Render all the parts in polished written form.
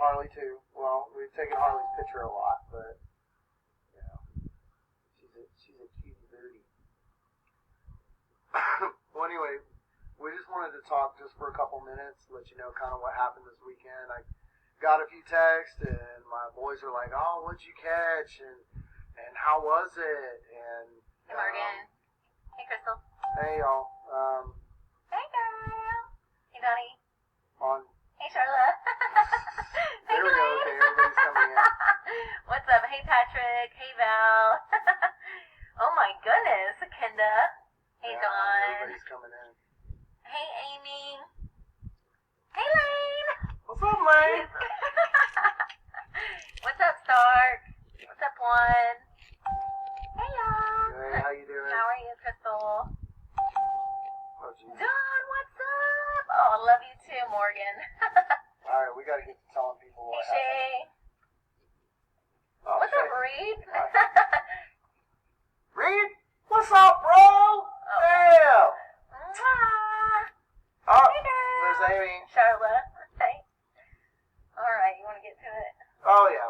Harley too. Well, we've taken Harley's picture a lot, but you know, she's a cutie birdie. Well, anyway, we just wanted to talk just for a couple minutes, let you know kind of what happened this weekend. I got a few texts, and my boys are like, "Oh, what'd you catch? And how was it?" And hey, Morgan. Hey, Crystal. Hey, y'all. Hey, girl. Hey, Donnie. On. Hey, Charlotte. There we go. Okay, everybody's coming in. What's up? Hey, Patrick. Hey, Val. Oh, my goodness, Kenda. Hey, Yeah, Dawn. everybody's coming in. Hey, Amy. Hey, Lane. What's up, Lane? What's up, Stark? What's up, Juan? Hey, y'all. Hey, how you doing? How are you, Crystal? Oh, geez. Dawn, what's up? Oh, I love you too, Morgan. All right, we got to get to telling people Hey, what Shay. happened. Oh, What's Shay. up, Reed? Reed? What's up, bro? Damn. Mwah. Oh, Hey, girl. there's Amy. Charlotte. Hey. All right, you want to get to it? Oh, yeah.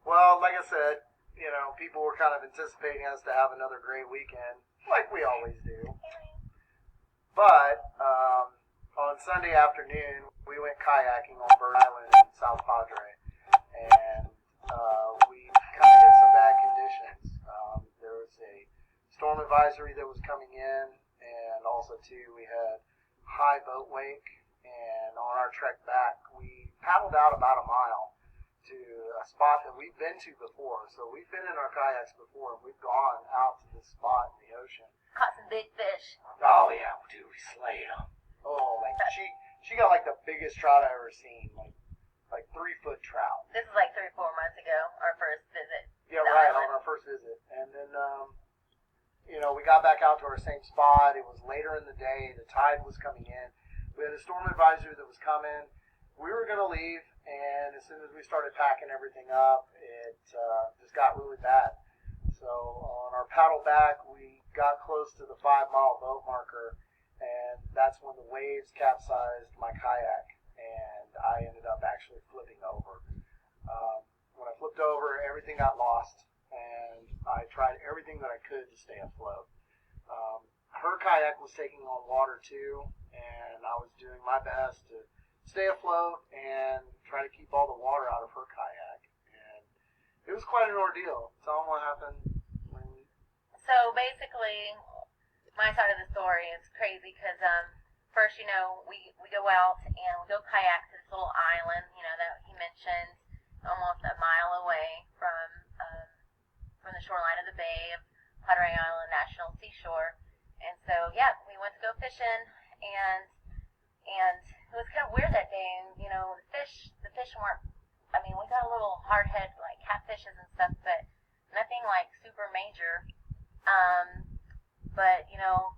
Well, like I said, you know, people were kind of anticipating us to have another great weekend, like we always do. But on Sunday afternoon, we went kayaking on Bird Island in South Padre, and we kind of hit some bad conditions. There was a storm advisory that was coming in, and also, too, we had high boat wake, and on our trek back, we paddled out about a mile to a spot that we've been to before. So we've been in our kayaks before, and we've gone out to this spot in the ocean. Caught some big fish. Oh, yeah, dude, we slayed them. Oh, like, she got, like, the biggest trout I ever seen, like 3-foot trout. This is like 3 or 4 months ago, our first visit. Yeah, right, on our first visit. And then, you know, we got back out to our same spot. It was later in the day. The tide was coming in. We had a storm advisory that was coming. We were going to leave, and as soon as we started packing everything up, it just got really bad. So on our paddle back, we got close to the 5-mile boat marker, and that's when the waves capsized my kayak, and I ended up actually flipping over. When I flipped over, everything got lost, and I tried everything that I could to stay afloat. Her kayak was taking on water too, and I was doing my best to stay afloat and try to keep all the water out of her kayak. And it was quite an ordeal. Tell them what happened when... So basically, my side of the story is crazy because first, you know, we go out and we go kayak to this little island, you know, that he mentioned, almost a mile away from the shoreline of the bay of Padre Island National Seashore. And so, yeah, we went to go fishing, and it was kind of weird that day. And, you know, the fish weren't, I mean, we got a little hard head, like catfishes and stuff, but nothing like super major. But, you know,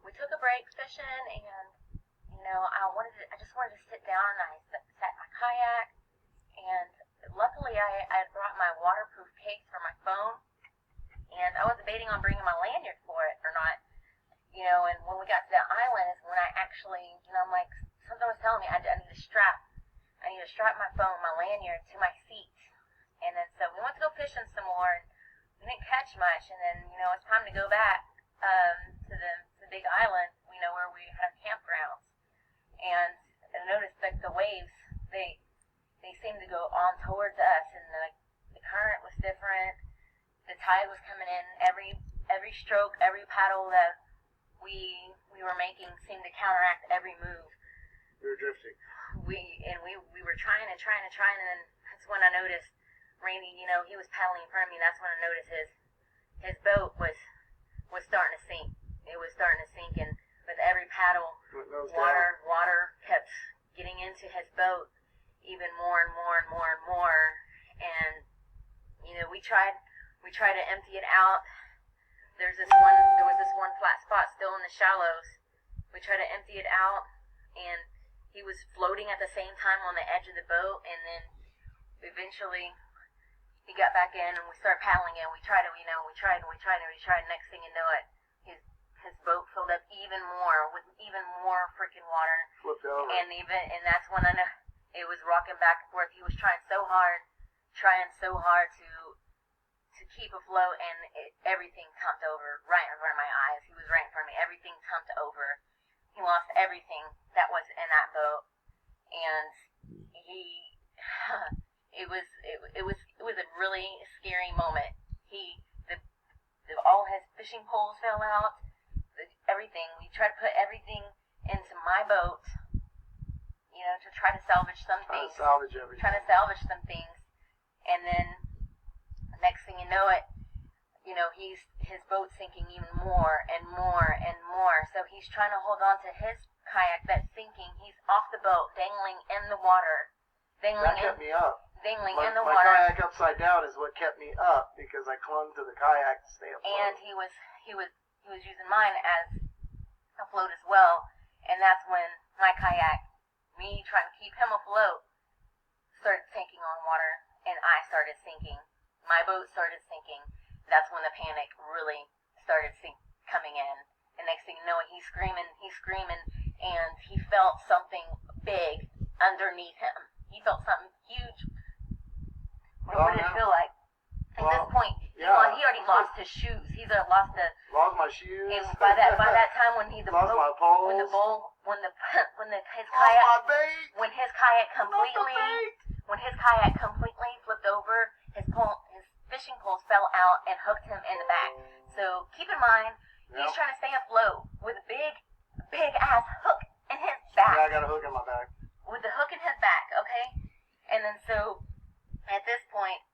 we took a break fishing, and, you know, I just wanted to sit down, and I sat in my kayak, and luckily I had brought my waterproof case for my phone, and I was debating on bringing my lanyard for it or not, you know, and when we got to that island is when I actually, you know, I'm like, something was telling me I need to strap my phone, my lanyard to my seat, and then so we went to go fishing some more, and we didn't catch much, and then, you know, it's time to go back to the big island, you know, where we have campgrounds, and I noticed that the waves, they seemed to go on towards us, and the current was different. The tide was coming in. Every stroke, every paddle that we were making seemed to counteract every move. We were drifting. We were trying, and then that's when I noticed Randy, you know, he was paddling in front of me, and that's when I noticed his boat was starting to sink. It was starting to sink, and with every paddle, water kept getting into his boat even more and more and more and more. And, you know, we tried to empty it out. There was this one flat spot still in the shallows. We tried to empty it out, and he was floating at the same time on the edge of the boat, and then eventually he got back in, and we started paddling again. We tried, next thing you know it, his boat filled up even more with even more freaking water. Flipped over. And that's when I know it was rocking back and forth. He was trying so hard to keep afloat, and everything tumped over right in front of my eyes. He was right in front of me. Everything tumped over. He lost everything that was in that boat, and it was a really scary moment. All his fishing poles fell out. Everything. We tried to put everything into my boat, to try to salvage some things. Trying to salvage some things, and then next thing you know it, his boat's sinking even more and more and more. So he's trying to hold on to his kayak that's sinking. He's off the boat, dangling in the water. That kept me up. Dangling in the my water. My kayak upside down is what kept me up because I clung to the kayak to stay afloat. And he was using mine as a float as well. And that's when my kayak, me trying to keep him afloat, started sinking on water, and I started sinking. My boat started sinking. That's when the panic really started coming in. And next thing you know, he's screaming, and he felt something big underneath him. He felt something huge. What did it feel like? At this point, he already lost his shoes. He's lost my shoes. And by that time, when his my poles. When his kayak completely flipped over, his fishing poles fell out and hooked him in the back. So keep in mind, he's trying to stay afloat with a big ass hook in his back. Yeah, I got a hook in my back. With the hook in his back, okay? And then so, at this point,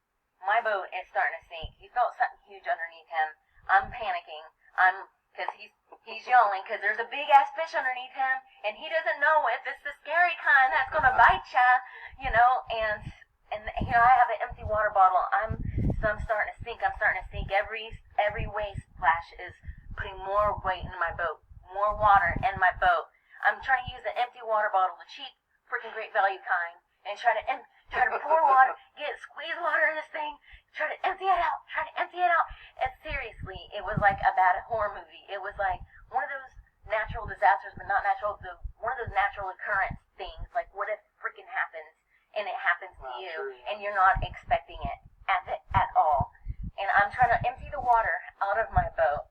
my boat is starting to sink. He felt something huge underneath him. I'm panicking. Because he's yelling, because there's a big ass fish underneath him, and he doesn't know if it's the scary kind that's gonna bite ya, and I have an empty water bottle. I'm starting to sink. Every wave splash is putting more weight in my boat, more water in my boat. I'm trying to use an empty water bottle, the cheap, freaking great value kind, and try to pour water, squeeze water in this thing, try to empty it out. And seriously, it was like a bad horror movie. It was like one of those natural disasters, but not natural, one of those natural occurrence things, like what if freaking happens, and it happens to you, and you're not expecting it at all. And I'm trying to empty the water out of my boat,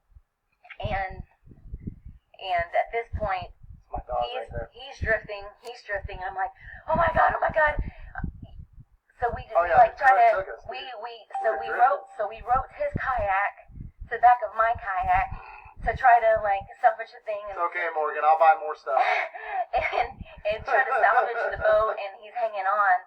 and at this point, my dog he's drifting. I'm like, oh my god. So we just we roped his kayak to the back of my kayak to try to salvage the thing. It's okay, Morgan. I'll buy more stuff. and try to salvage the boat, and he's hanging on.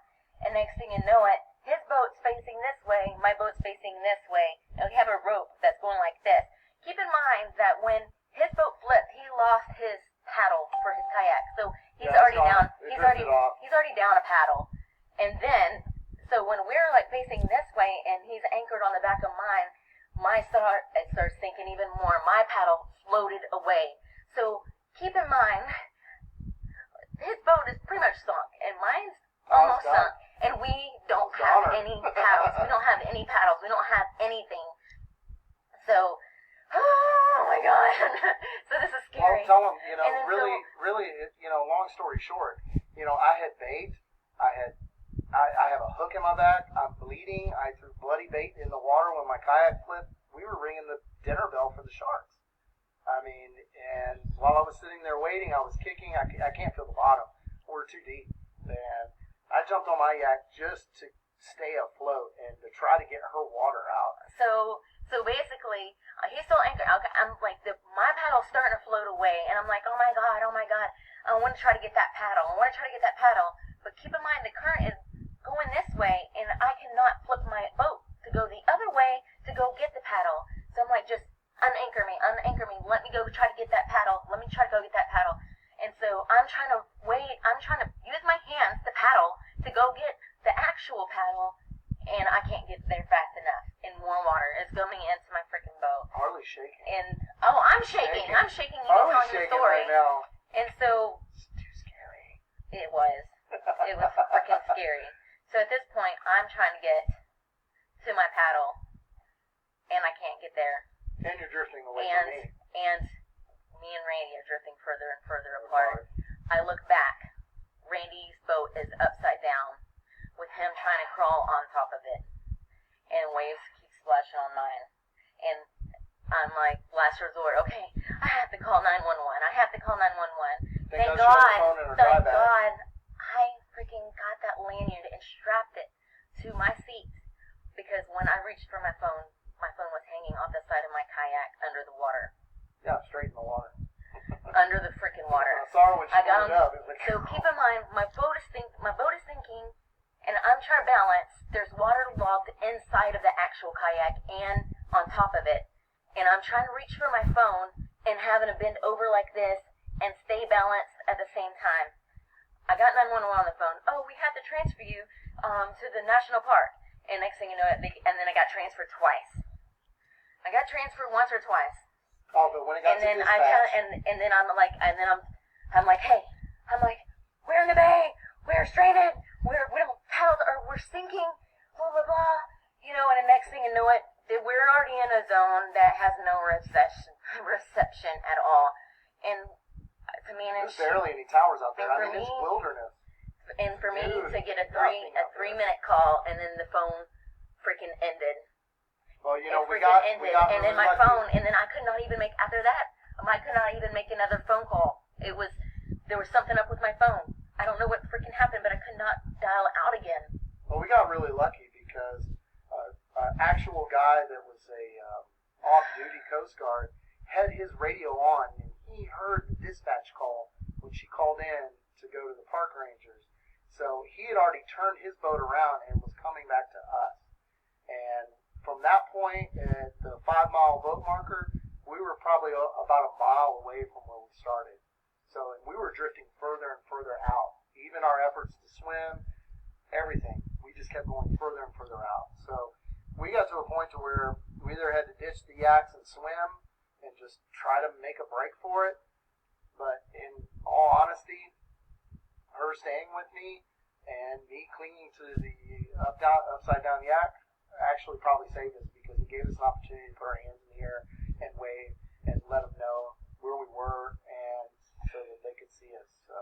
And next thing you know it, his boat's facing this way, my boat's facing this way, and we have a rope that's going like this. Keep in mind that when his boat flipped, he lost his paddle for his kayak, so he's already down. He's already down a paddle, and then so when we're facing this way, and he's anchored on the back of mine, it starts sinking even more. My paddle floated away. So keep in mind, his boat is pretty much sunk, and mine's almost sunk, and we don't have any paddles. We don't have any paddles. We don't have anything. So. Oh my god! So this is scary. Well, tell him, really, long story short, I had bait. I have a hook in my back. I'm bleeding. I threw bloody bait in the water when my kayak flipped. We were ringing the dinner bell for the sharks. And while I was sitting there waiting, I was kicking. I can't feel the bottom. We're too deep. And I jumped on my yak just to stay afloat and to try to get her water out. So basically, he's still anchored. I'm like, my paddle's starting to float away, and I'm like, oh my god, I want to try to get that paddle. But keep in mind, the current is going this way, and I cannot flip my boat to go the other way to go get the paddle. So I'm like, just unanchor me, let me go try to get that paddle. And so I'm trying to use my hands to paddle to go get the actual paddle, and I can't get there fast enough. And more water is coming into my freaking boat. Harley's shaking. And I'm shaking. I'm shaking even telling the story. Right now. And so it's too scary. It was freaking scary. So at this point, I'm trying to get to my paddle, and I can't get there. And you're drifting away from me. And me and Randy are drifting further and further apart. I look back. Randy's boat is upside down. okay, I have to call 911. I have to call 911. Thank Thank God she had God, the phone in her dry thank bag. God, I freaking got that lanyard and strapped it to my seat because when I reached for my phone was hanging off the side of my kayak under the water. Yeah, straight in the water. Under the freaking water. I saw her when she I got pulled it up. It was like, So keep in mind, my boat is sinking, and I'm trying to balance. There's water logged inside of the actual kayak and on top of it, and I'm trying to reach for my phone and having to bend over like this and stay balanced at the same time. I got 911 on the phone. Oh, we have to transfer you to the national park. And next thing you know, and then I got transferred twice. I got transferred once or twice. oh, but when it got And to then dispatch, I'm like, hey, we're in the bay, we're stranded, we don't paddle, or we're sinking, blah blah blah, and the next thing you know we're already in a zone that has no reception at all, and to manage, there's barely any towers out there. and I for mean, it's me- wilderness. and for me Dude, to get a nothing out there. 3-minute call, and then the phone freaking ended. Well, It we freaking got ended, and really then my lucky. phone, and then I could not even make after that. I could not even make another phone call. There was something up with my phone. I don't know what freaking happened, but I could not dial out again. Well, we got really lucky because an actual guy that was a off-duty Coast Guard had his radio on, and he heard the dispatch call when she called in to go to the park rangers. So he had already turned his boat around and was coming back to us. And from that point at the 5-mile boat marker, we were probably about a mile away from where we started. So and we were drifting further and further out. Even our efforts to swim, everything, we just kept going further and further out. So we got to a point to where we either had to ditch the yaks and swim and just try to make a break for it. But in all honesty, her staying with me and me clinging to the upside down yak actually probably saved us because it gave us an opportunity to put our hands in the air and wave and let them know where we were and so that they could see us. So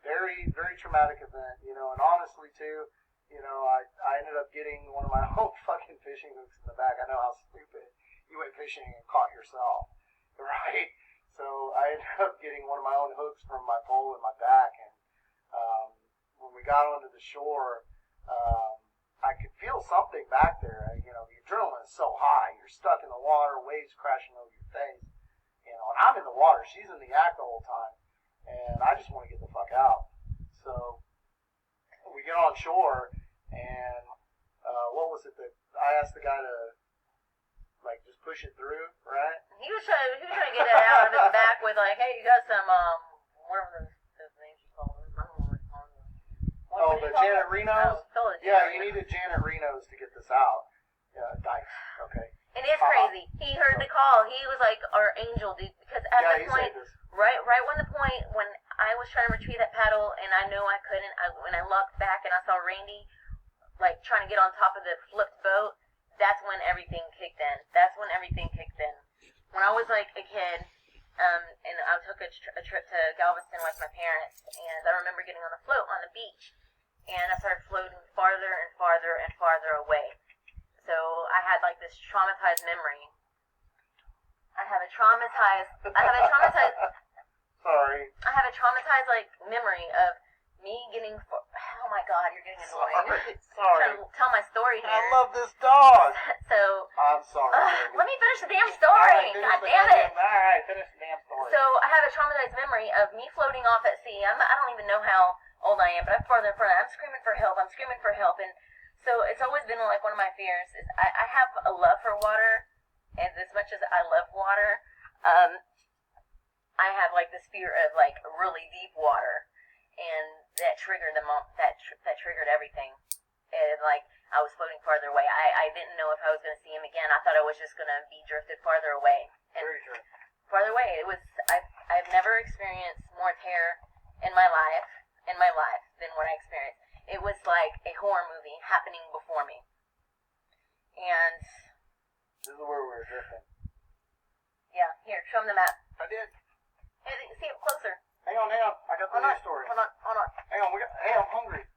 very, very traumatic event, and honestly too, I ended up getting one of my own fucking fishing hooks in the back. I know how stupid. You went fishing and caught yourself, right? So I ended up getting one of my own hooks from my pole in my back, and when we got onto the shore, I could feel something back there. The adrenaline is so high. You're stuck in the water, waves crashing over your face. And I'm in the water. She's in the yak the whole time. And I just want to get the fuck out. So we get on shore, and what was it that I asked the guy to just push it through, right? He was trying to get it out of his back with like, hey, you got some whatever those names you call them. I don't know what you call them. Oh, the Janet Renos? Yeah, you needed Janet Renos to get this out. Dice. Okay. It is crazy. He heard the call. He was like our angel, dude. Because at the point, right when I was trying to retrieve that paddle and I know I couldn't, when I looked back and I saw Randy trying to get on top of the flipped boat, that's when everything kicked in. When I was like a kid, and I took a trip to Galveston with my parents, and I remember getting on the float on the beach, and I started floating farther and farther and farther away. So I had this traumatized memory. I have a traumatized Sorry. memory of me getting. Oh my God, you're getting annoying. Sorry. I'm trying to tell my story here. I love this dog. So. I'm sorry. Let me finish the damn story. God damn it. All right, finish the damn story. So I have a traumatized memory of me floating off at sea. I don't even know how old I am, but I'm farther and farther. I'm screaming for help. And so it's always been one of my fears. Is I have a love for water, and as much as I love water, I have this fear of really deep water, and that triggered that triggered everything. And I was floating farther away. I didn't know if I was going to see him again. I thought I was just going to be drifted farther away. And very true. Farther away. I've never experienced more terror in my life than what I experienced. It was like a horror movie happening before me. And this is where we were drifting. Yeah, here, show him the map. I did. Hey, see it closer. Hang on. I got the news story. Hold on. Hang on, I'm hungry.